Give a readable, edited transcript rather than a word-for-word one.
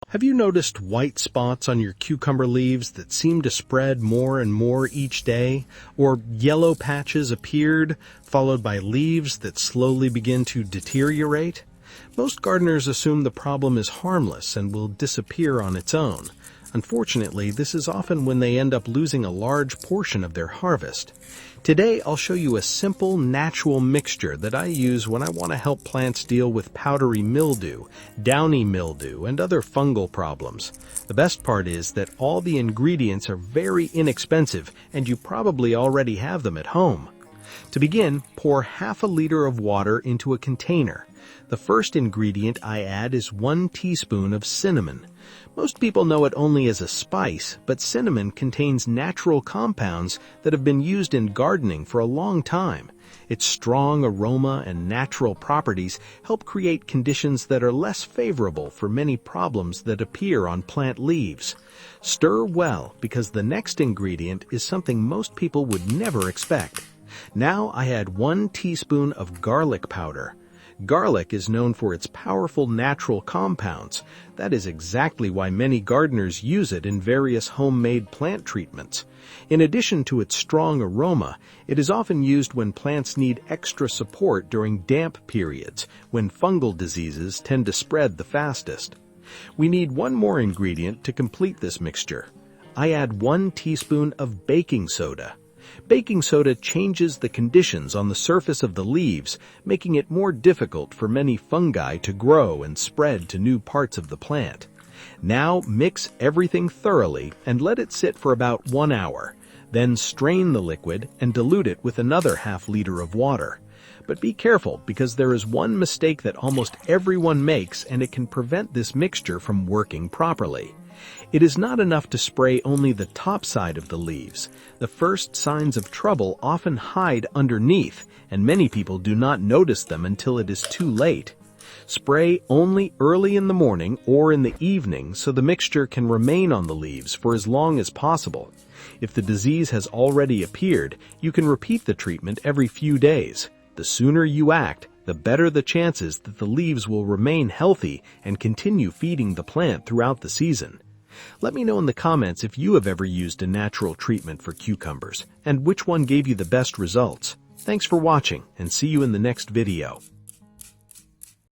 Have you noticed white spots on your cucumber leaves that seem to spread more and more each day? Or yellow patches appeared, followed by leaves that slowly begin to deteriorate? Most gardeners assume the problem is harmless and will disappear on its own. Unfortunately, this is often when they end up losing a large portion of their harvest. Today, I'll show you a simple, natural mixture that I use when I want to help plants deal with powdery mildew, downy mildew, and other fungal problems. The best part is that all the ingredients are very inexpensive, and you probably already have them at home. To begin, pour half a liter of water into a container. The first ingredient I add is 1 teaspoon of cinnamon. Most people know it only as a spice, but cinnamon contains natural compounds that have been used in gardening for a long time. Its strong aroma and natural properties help create conditions that are less favorable for many problems that appear on plant leaves. Stir well, because the next ingredient is something most people would never expect. Now I add 1 teaspoon of garlic powder. Garlic is known for its powerful natural compounds. That is exactly why many gardeners use it in various homemade plant treatments. In addition to its strong aroma, it is often used when plants need extra support during damp periods, when fungal diseases tend to spread the fastest. We need one more ingredient to complete this mixture. I add 1 teaspoon of baking soda. Baking soda changes the conditions on the surface of the leaves, making it more difficult for many fungi to grow and spread to new parts of the plant. Now mix everything thoroughly and let it sit for about 1 hour. Then strain the liquid and dilute it with another half liter of water. But be careful, because there is one mistake that almost everyone makes, and it can prevent this mixture from working properly. It is not enough to spray only the top side of the leaves. The first signs of trouble often hide underneath, and many people do not notice them until it is too late. Spray only early in the morning or in the evening so the mixture can remain on the leaves for as long as possible. If the disease has already appeared, you can repeat the treatment every few days. The sooner you act, the better the chances that the leaves will remain healthy and continue feeding the plant throughout the season. Let me know in the comments if you have ever used a natural treatment for cucumbers, and which one gave you the best results. Thanks for watching, and see you in the next video.